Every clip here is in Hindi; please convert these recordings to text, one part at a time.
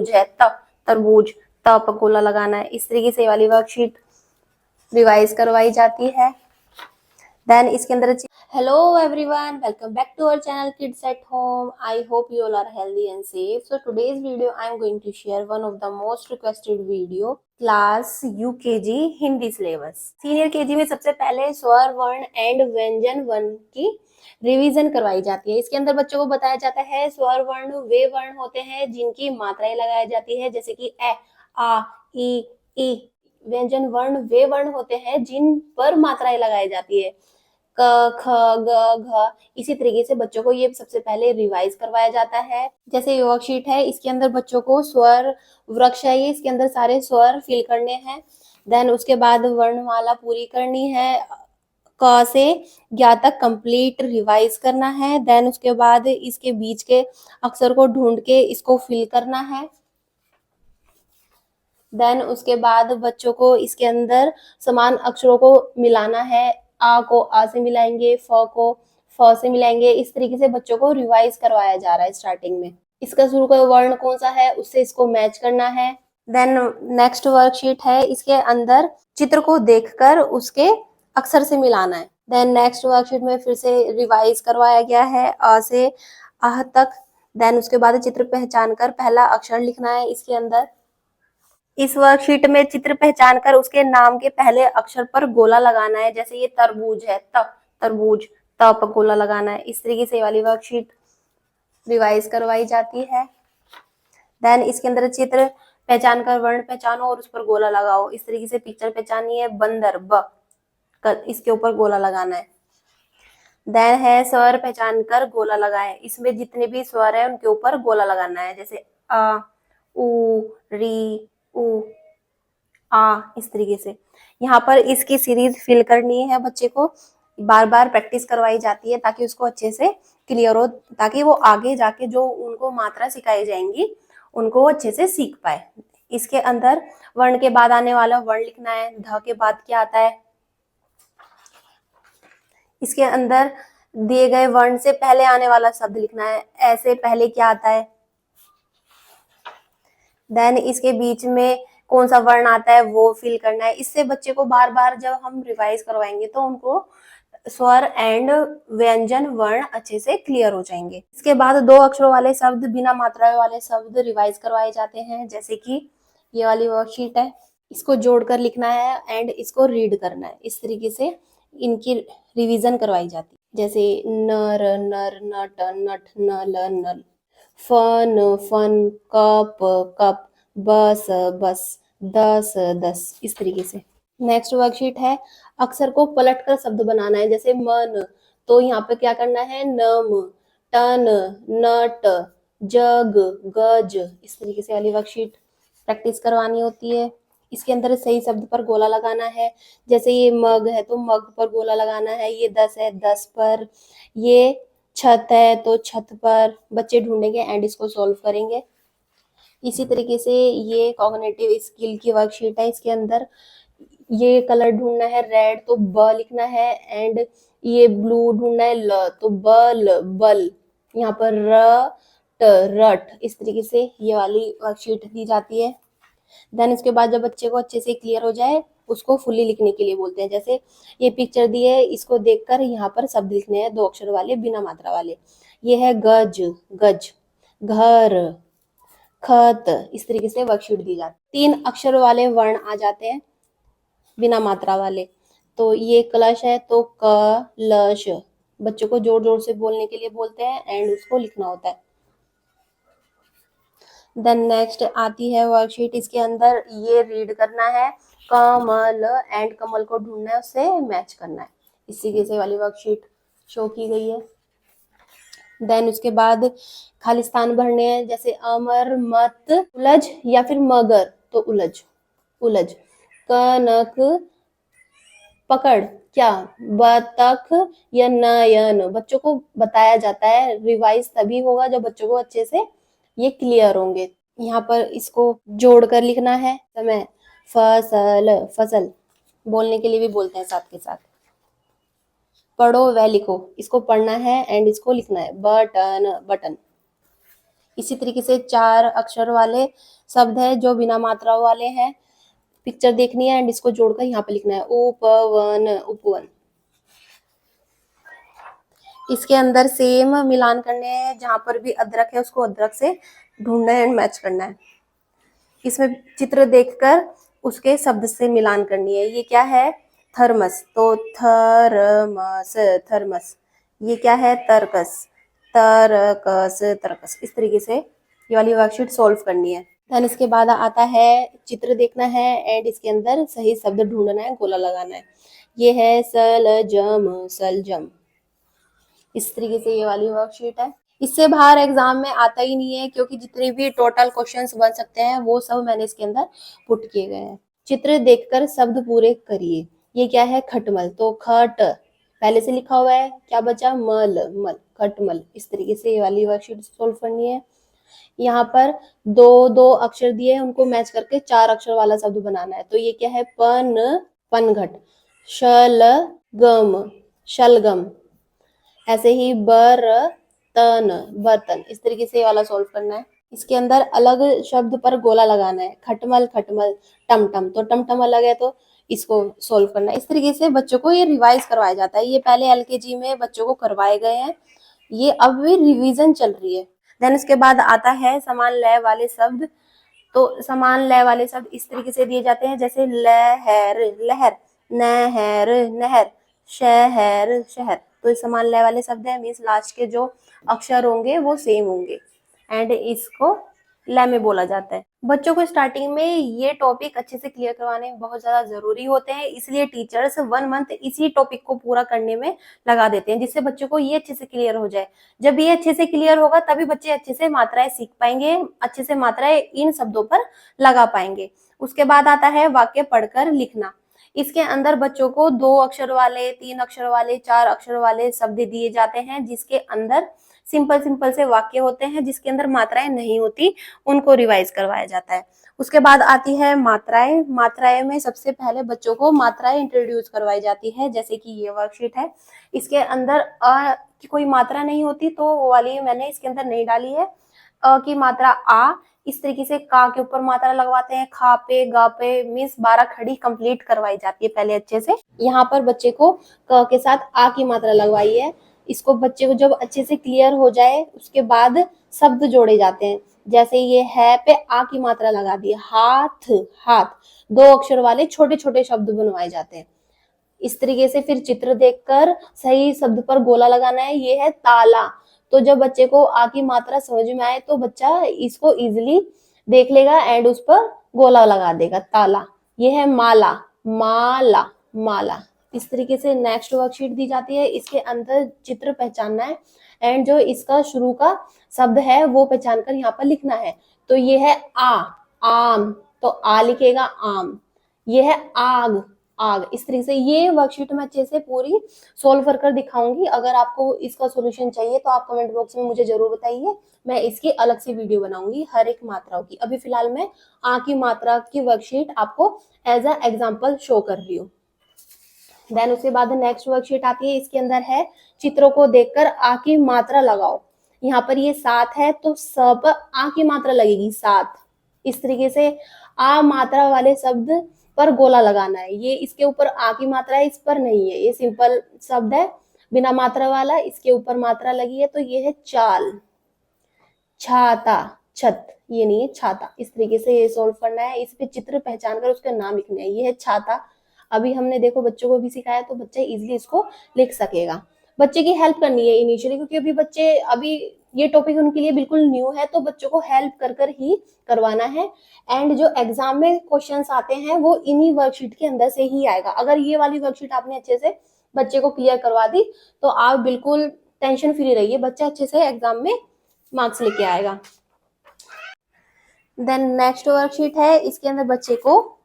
तरबूज है, तरबूज, त पर गोला लगाना है। इस तरीके से ये वाली वर्कशीट रिवाइज करवाई जाती है। देन इसके अंदर hello everyone, welcome back to our channel kids at home. I hope you all are healthy and safe. So today's video I am going to share one of the most requested video class UKG Hindi syllabus. Senior KG में सबसे पहले स्वर, वर्ण एंड व्यंजन वन की रिवीजन करवाई जाती है। इसके अंदर बच्चों को बताया जाता है स्वर वर्ण वे वर्ण होते हैं जिनकी मात्राएं लगाई जाती है, जैसे कि ए, आ, ई। व्यंजन वर्ण वे वर्ण होते हैं जिन पर मात्राएं लगाई जाती है, क, ख, ग, घ। इसी तरीके से बच्चों को ये सबसे पहले रिवाइज करवाया जाता है। जैसे ये वर्कशीट है, इसके अंदर बच्चों को स्वर वृक्ष है, ये इसके अंदर सारे स्वर फिल करने हैं। देन उसके बाद वर्णमाला पूरी करनी है, क से ज्ञ तक कंप्लीट रिवाइज करना है। देन उसके बाद इसके बीच के अक्षर को ढूंढ के इसको फिल करना है। देन उसके बाद बच्चों को इसके अंदर समान अक्षरों को मिलाना है। आ को आ से मिलाएंगे, फ को फ से मिलाएंगे। इस तरीके से बच्चों को रिवाइज करवाया जा रहा है स्टार्टिंग में। इसका शुरू का वर्ण कौन सा है उससे इसको मैच करना है। देन नेक्स्ट वर्कशीट है, इसके अंदर चित्र को देखकर उसके अक्षर से मिलाना है। देन नेक्स्ट वर्कशीट में फिर से रिवाइज करवाया गया है अ से आह तक। देन उसके बाद चित्र पहचान कर पहला अक्षर लिखना है इसके अंदर। इस वर्कशीट में चित्र पहचान कर उसके नाम के पहले अक्षर पर गोला लगाना है, जैसे ये तरबूज है, तरबूज, त पर गोला लगाना है। इस तरीके से वाली वर्कशीट रिवाइज करवाई जाती है। देन इसके अंदर चित्र पहचान कर वर्ण पहचानो और उस पर गोला लगाओ। इस तरीके से पिक्चर पहचानी है, बंदर, ब, इसके ऊपर गोला लगाना है। देन है स्वर पहचान कर गोला लगाए, इसमें जितने भी स्वर है उनके ऊपर गोला लगाना है, जैसे अ, उ, री, उ, आ। इस तरीके से यहाँ पर इसकी सीरीज फिल करनी है। बच्चे को बार बार प्रैक्टिस करवाई जाती है ताकि उसको अच्छे से क्लियर हो, ताकि वो आगे जाके जो उनको मात्रा सिखाई जाएंगी उनको अच्छे से सीख पाए। इसके अंदर वर्ण के बाद आने वाला वर्ण लिखना है। ध के बाद क्या आता है, इसके अंदर दिए गए वर्ण से पहले आने वाला शब्द लिखना है। ऐसे पहले क्या आता है। देन इसके बीच में कौन सा वर्ण आता है वो फिल करना है। इससे बच्चे को बार बार जब हम रिवाइज करवाएंगे तो उनको स्वर एंड व्यंजन वर्ण अच्छे से क्लियर हो जाएंगे। इसके बाद दो अक्षरों वाले शब्द, बिना मात्रा वाले शब्द रिवाइज करवाए जाते हैं, जैसे कि ये वाली वर्कशीट है, इसको जोड़कर लिखना है एंड इसको रीड करना है। इस तरीके से इनकी रिवीजन करवाई जाती है, जैसे नर, नर, नट, नट, नल, नल, फन, फन, कप, कप, बस, बस, दस, दस। इस तरीके से नेक्स्ट वर्कशीट है, अक्षर को पलटकर शब्द बनाना है, जैसे मन, तो यहाँ पे क्या करना है, नम, टन, नट, जग, गज। इस तरीके से वाली वर्कशीट प्रैक्टिस करवानी होती है। इसके अंदर सही शब्द पर गोला लगाना है, जैसे ये मग है तो मग पर गोला लगाना है, ये 10 है 10 पर, ये छत है तो छत पर। बच्चे ढूंढेंगे एंड इसको सॉल्व करेंगे। इसी तरीके से ये कॉग्निटिव स्किल की वर्कशीट है, इसके अंदर ये कलर ढूंढना है, रेड तो ब लिखना है, एंड ये ब्लू ढूंढना है, ल तो बल, बल। यहाँ पर र, ट, रट। इस तरीके से ये वाली वर्कशीट दी जाती है। देन इसके बाद जब बच्चे को अच्छे से क्लियर हो जाए उसको फुल्ली लिखने के लिए बोलते हैं, जैसे ये पिक्चर दी है, इसको देखकर यहाँ पर शब्द लिखने हैं, दो अक्षर वाले बिना मात्रा वाले। ये है गज, गज, घर, खत। इस तरीके से वर्कशीट दी जाती है। 3 अक्षर वाले वर्ण आ जाते हैं बिना मात्रा वाले, तो ये कलश है तो कलश। बच्चों को जोर जोर से बोलने के लिए बोलते हैं एंड उसको लिखना होता है। देन नेक्स्ट आती है वर्कशीट, इसके अंदर ये रीड करना है, कमल, एंड कमल को ढूंढना है, उससे मैच करना है। इसी के से वाली वर्कशीट शो की गई है। देन उसके बाद खाली स्थान भरने हैं, जैसे अमर, मत, उलझ या फिर मगर तो उलझ, उलझ, कनक, पकड़, क्या, बतख या नयन। बच्चों को बताया जाता है, रिवाइज तभी होगा जब बच्चों को अच्छे से ये क्लियर होंगे। यहाँ पर इसको जोड़कर लिखना है, समय, फसल, फसल। बोलने के लिए भी बोलते हैं साथ के साथ। पढ़ो व लिखो, इसको पढ़ना है एंड इसको लिखना है, बटन, बटन। इसी तरीके से 4 अक्षर वाले शब्द है जो बिना मात्राओं वाले हैं। पिक्चर देखनी है एंड इसको जोड़कर यहाँ पे लिखना है उपवन, उपवन। इसके अंदर सेम मिलान करने हैं, जहां पर भी अदरक है उसको अदरक से ढूंढना है एंड मैच करना है। इसमें चित्र देखकर उसके शब्द से मिलान करनी है। ये क्या है? थर्मस, तो थर्मस, थर्मस। ये क्या है? तरकस, तरकस, तरकस। इस तरीके से ये वाली वर्कशीट सोल्व करनी है। देन इसके बाद आता है चित्र देखना है एंड इसके अंदर सही शब्द ढूंढना है, गोला लगाना है। ये है सलजम, सलजम। इस तरीके से ये वाली वर्कशीट है। इससे बाहर एग्जाम में आता ही नहीं है, क्योंकि जितने भी टोटल क्वेश्चंस बन सकते हैं वो सब मैंने इसके अंदर पुट किए गए हैं। चित्र देखकर शब्द पूरे करिए। ये क्या है? खटमल, तो खट पहले से लिखा हुआ है, क्या बचा? मल, मल, खटमल। इस तरीके से ये वाली वर्कशीट सोल्व करनी है। यहाँ पर दो दो अक्षर दिए हैं, उनको मैच करके 4 अक्षर वाला शब्द बनाना है। तो ये क्या है? पन, पनघट। शलगम, शलगम। ऐसे ही बर्तन, बर्तन। इस तरीके से ये वाला सोल्व करना है। इसके अंदर अलग शब्द पर गोला लगाना है। खटमल, खटमल, टमटम, तो टमटम अलग है तो इसको सोल्व करना है। इस तरीके से बच्चों को ये रिवाइज करवाया जाता है। ये पहले एलकेजी में बच्चों को करवाए गए हैं, ये अब भी रिवीजन चल रही है। देन उसके बाद आता है समान लय वाले शब्द। तो समान लय वाले शब्द इस तरीके से दिए जाते हैं, जैसे लहर, लहर, नहर, नहर, शहर, शहर। तो ये समान लय वाले शब्द है, मीन्स लास्ट के जो अक्षर होंगे वो सेम होंगे एंड इसको लय में बोला जाता है। बच्चों को स्टार्टिंग में ये टॉपिक अच्छे से क्लियर करवाने बहुत ज्यादा जरूरी होते हैं, इसलिए टीचर्स 1 मंथ इसी टॉपिक को पूरा करने में लगा देते हैं, जिससे बच्चों को ये अच्छे से क्लियर हो जाए। जब ये अच्छे से क्लियर होगा तभी बच्चे अच्छे से मात्राएं सीख पाएंगे, अच्छे से मात्राएं इन शब्दों पर लगा पाएंगे। उसके बाद आता है वाक्य पढ़कर लिखना। इसके अंदर बच्चों को 2 अक्षर वाले, 3 अक्षर वाले, 4 अक्षर वाले शब्द दिए जाते हैं, जिसके अंदर सिंपल सिंपल से वाक्य होते हैं, जिसके अंदर मात्राएं नहीं होती, उनको रिवाइज करवाया जाता है। उसके बाद आती है मात्राएं। मात्राएं में सबसे पहले बच्चों को मात्राएं इंट्रोड्यूस करवाई जाती है, जैसे कि ये वर्कशीट है, इसके अंदर अ की कोई मात्रा नहीं होती, तो वो वाली मैंने इसके अंदर नहीं डाली है। अ की मात्रा आ, इस तरीके से का के ऊपर मात्रा लगवाते हैं, खा पे, गा पे, मीन्स 12 खड़ी कंप्लीट करवाई जाती है पहले अच्छे से। यहाँ पर बच्चे को क के साथ आ की मात्रा लगवाई है। इसको बच्चे को जब अच्छे से क्लियर हो जाए उसके बाद शब्द जोड़े जाते हैं, जैसे ये है पे आ की मात्रा लगा दी, हाथ, हाथ। 2 अक्षर वाले छोटे छोटे शब्द बनवाए जाते हैं। इस तरीके से फिर चित्र देखकर सही शब्द पर गोला लगाना है। ये है ताला, तो जब बच्चे को आ की मात्रा समझ में आए तो बच्चा इसको इजिली देख लेगा एंड उस पर गोला लगा देगा, ताला। ये है माला, माला, माला। इस तरीके से नेक्स्ट वर्कशीट दी जाती है, इसके अंदर चित्र पहचानना है एंड जो इसका शुरू का शब्द है वो पहचान कर यहाँ पर लिखना है। तो ये है आ, आम, तो आ लिखेगा आम। ये है आग, आग। इस तरीके से ये वर्कशीट मैं अच्छे से पूरी सोल्व कर दिखाऊंगी। अगर आपको इसका सॉल्यूशन चाहिए तो आप कमेंट बॉक्स में मुझे जरूर बताइए, मैं इसकी अलग से वीडियो बनाऊंगी हर एक मात्राओं की। अभी फिलहाल मैं आ की मात्रा की वर्कशीट आपको एज अ एग्जाम्पल शो कर रही हूँ। देन उसके बाद नेक्स्ट वर्कशीट आती है, इसके अंदर है चित्रों को देखकर आ की मात्रा लगाओ। यहाँ पर ये 7 है तो स पर आ की मात्रा लगेगी, 7। इस तरीके से आ मात्रा वाले शब्द पर गोला लगाना है। ये इसके ऊपर आ की मात्रा है, इस पर नहीं है, ये सिंपल शब्द है बिना मात्रा वाला, इसके ऊपर मात्रा लगी है, तो ये है चाल, छाता, छत, ये नहीं है छाता। इस तरीके से ये सोल्व करना है। इस पे चित्र पहचान कर उसका नाम लिखना है। ये है छाता। अभी हमने देखो बच्चों को भी सिखाया तो बच्चा इजीली इसको लिख सकेगा। बच्चे की हेल्प करनी है इनिशियली, क्योंकि अभी ये टॉपिक उनके लिए बिल्कुल न्यू है, तो बच्चों को हेल्प कर कर ही करवाना है। एंड जो एग्जाम में क्वेश्चंस आते हैं वो इन्हीं वर्कशीट के अंदर से ही आएगा। अगर ये वाली वर्कशीट आपने अच्छे से बच्चे को क्लियर करवा दी तो आप बिल्कुल टेंशन फ्री रहिए, बच्चा अच्छे से एग्जाम में मार्क्स लेके आएगा। देन नेक्स्ट वर्कशीट है, इसके अंदर बच्चे को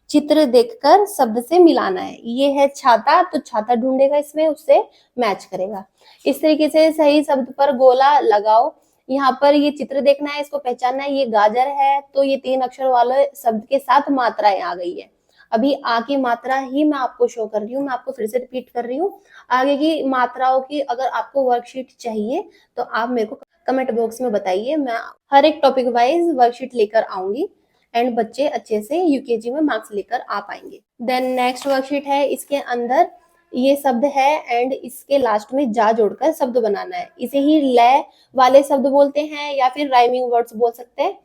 चित्र देखकर शब्द से मिलाना है। ये है छाता, तो छाता ढूंढेगा इसमें, उससे मैच करेगा। इस तरीके से सही शब्द पर गोला लगाओ। यहाँ पर ये चित्र देखना है, इसको पहचानना है। ये गाजर है तो ये 3 अक्षर वाले शब्द के साथ मात्राएं आ गई है। अभी आ की मात्रा ही मैं आपको शो कर रही हूँ, मैं आपको फिर से रिपीट कर रही हूँ। आगे की मात्राओं की अगर आपको वर्कशीट चाहिए तो आप मेरे को कमेंट बॉक्स में बताइए, मैं हर एक टॉपिक वाइज वर्कशीट लेकर आऊंगी एंड बच्चे अच्छे से यूकेजी में मार्क्स लेकर आ पाएंगे। देन नेक्स्ट वर्कशीट है, इसके अंदर ये शब्द है एंड इसके लास्ट में जा जोड़कर शब्द बनाना है। इसे ही लय वाले शब्द बोलते हैं या फिर राइमिंग वर्ड्स बोल सकते हैं।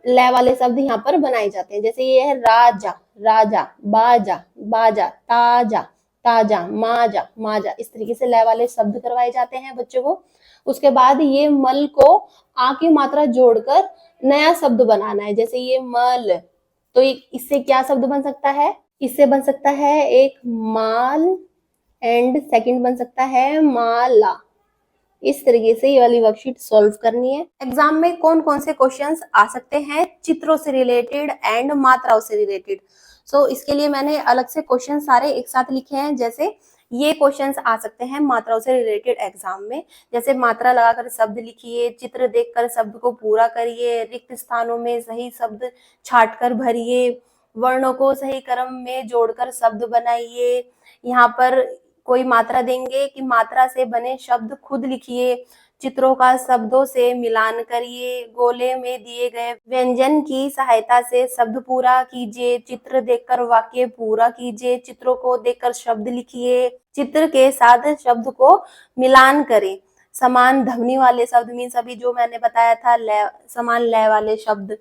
लय वाले शब्द यहाँ पर बनाए जाते हैं, जैसे ये है राजा, राजा, बाजा, बाजा, ताजा, ताजा, माजा, माजा। इस तरीके से लय वाले शब्द करवाए जाते हैं बच्चों को। उसके बाद ये मल को आ की मात्रा जोड़कर नया शब्द बनाना है, जैसे ये मल, तो इससे क्या शब्द बन सकता है? इससे बन सकता है एक माल एंड सेकंड बन सकता है माला। इस तरीके से ये वाली वर्कशीट सॉल्व करनी है। एग्जाम में कौन कौन से क्वेश्चंस आ सकते हैं चित्रों से रिलेटेड एंड मात्राओं से रिलेटेड। सो इसके लिए मैंने अलग से क्वेश्चन सारे एक साथ लिखे हैं। जैसे ये क्वेश्चंस आ सकते हैं मात्राओं से रिलेटेड एग्जाम में, जैसे मात्रा लगाकर शब्द लिखिए, चित्र देखकर शब्द को पूरा करिए, रिक्त स्थानों में सही शब्द छांटकर भरिए, वर्णों को सही क्रम में जोड़कर शब्द बनाइए। यहाँ पर कोई मात्रा देंगे कि मात्रा से बने शब्द खुद लिखिए, चित्रों का शब्दों से मिलान करिए, गोले में दिए गए व्यंजन की सहायता से शब्द पूरा कीजिए, चित्र देखकर वाक्य पूरा कीजिए, चित्रों को देखकर शब्द लिखिए, चित्र के साथ शब्द को मिलान करें, समान ध्वनि वाले शब्द मीन्स अभी जो मैंने बताया था लय, समान लय वाले शब्द।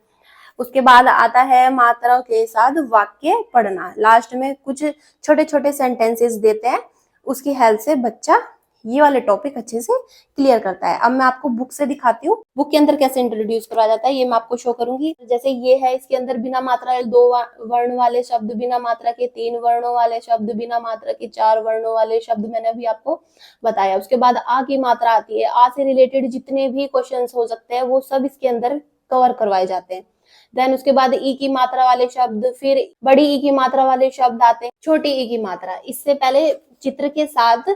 उसके बाद आता है मात्रा के साथ वाक्य पढ़ना। लास्ट में कुछ छोटे छोटे सेंटेंसेस देते हैं, उसकी हेल्प से बच्चा ये वाले टॉपिक अच्छे से क्लियर करता है। अब मैं आपको बुक से दिखाती हूँ बुक के अंदर कैसे इंट्रोड्यूस करवाया जाता है, ये मैं आपको शो करूंगी। जैसे ये है, इसके अंदर बिना मात्रा 2 वर्ण वाले शब्द, बिना मात्रा के 3 वर्णों वाले शब्द, बिना मात्रा के 4 वर्णों वाले शब्द मैंने अभी आपको बताया। उसके बाद आ की मात्रा आती है, आ से रिलेटेड जितने भी क्वेश्चन हो सकते हैं वो सब इसके अंदर कवर करवाए जाते हैं। देन उसके बाद ई की मात्रा वाले शब्द, फिर बड़ी ई की मात्रा वाले शब्द आते हैं, छोटी ई की मात्रा। इससे पहले चित्र के साथ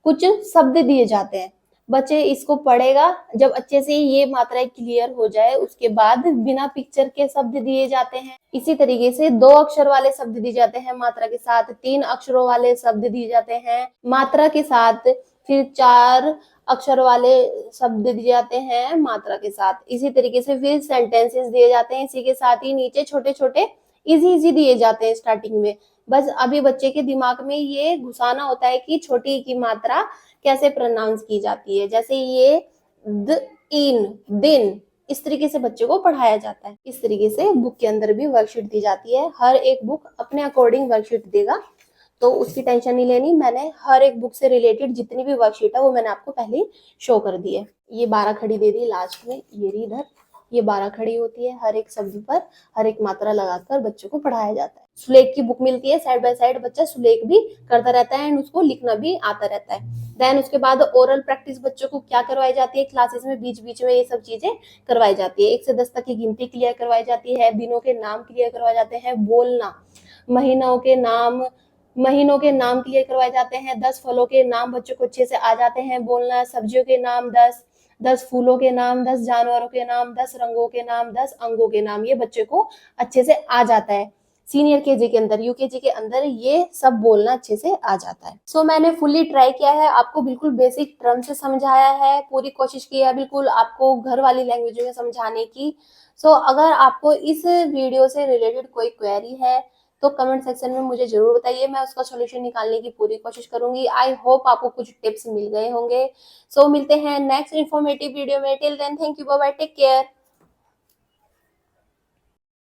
कुछ शब्द दिए जाते हैं, बच्चे इसको पढ़ेगा। जब अच्छे से ये मात्राएं क्लियर हो जाए उसके बाद बिना पिक्चर के शब्द दिए जाते हैं। इसी तरीके से 2 अक्षर वाले शब्द दिए जाते हैं मात्रा के साथ, 3 अक्षरों वाले शब्द दिए जाते हैं मात्रा के साथ, फिर 4 अक्षर वाले शब्द दिए जाते हैं मात्रा के साथ। इसी तरीके से फिर सेंटेंसेस दिए जाते हैं, इसी के साथ ही नीचे छोटे छोटे इजी दिए जाते हैं स्टार्टिंग में। बस अभी बच्चे के दिमाग में ये घुसाना होता है कि छोटी की मात्रा कैसे प्रोनाउंस की जाती है, जैसे ये द, इन, दिन, इस तरीके से बच्चे को पढ़ाया जाता है। इस तरीके से बुक के अंदर भी वर्कशीट दी जाती है, हर एक बुक अपने अकॉर्डिंग वर्कशीट देगा, तो उसकी टेंशन नहीं लेनी। मैंने हर एक बुक से रिलेटेड जितनी भी वर्कशीट है वो मैंने आपको पहले ही शो कर दी है। ये 12 खड़ी दे दी लास्ट में, ये रही इधर, ये 12 खड़ी होती है, हर एक शब्द पर हर एक मात्रा लगाकर बच्चों को पढ़ाया जाता है। सुलेख की बुक मिलती है, साइड बाय साइड बच्चा सुलेख भी करता रहता है एंड उसको लिखना भी आता रहता है। देन उसके बाद ओरल प्रैक्टिस बच्चों को क्या करवाई जाती है क्लासेस में, बीच बीच में ये सब चीजें करवाई जाती है। 1 से 10 तक की गिनती क्लियर करवाई जाती है, दिनों के नाम क्लियर करवाए जाते हैं, बोलना, महीनों के नाम क्लियर करवाए जाते हैं, 10 फलों के नाम बच्चों को अच्छे से आ जाते हैं बोलना, सब्जियों के नाम 10 फूलों के नाम, 10 जानवरों के नाम, 10 रंगों के नाम, 10 अंगों के नाम, ये बच्चे को अच्छे से आ जाता है। सीनियर केजी के अंदर, यूकेजी के अंदर ये सब बोलना अच्छे से आ जाता है। सो मैंने फुल्ली ट्राई किया है, आपको बिल्कुल बेसिक टर्म से समझाया है, पूरी कोशिश की है बिल्कुल आपको घर वाली लैंग्वेज में समझाने की। सो अगर आपको इस वीडियो से रिलेटेड कोई क्वेरी है तो कमेंट सेक्शन में मुझे जरूर बताइए, मैं उसका सॉल्यूशन निकालने की पूरी कोशिश करूंगी। आई होप आपको कुछ टिप्स मिल गए होंगे। सो मिलते हैं नेक्स्ट इन्फॉर्मेटिव वीडियो में। Till then thank you, bye bye, take care.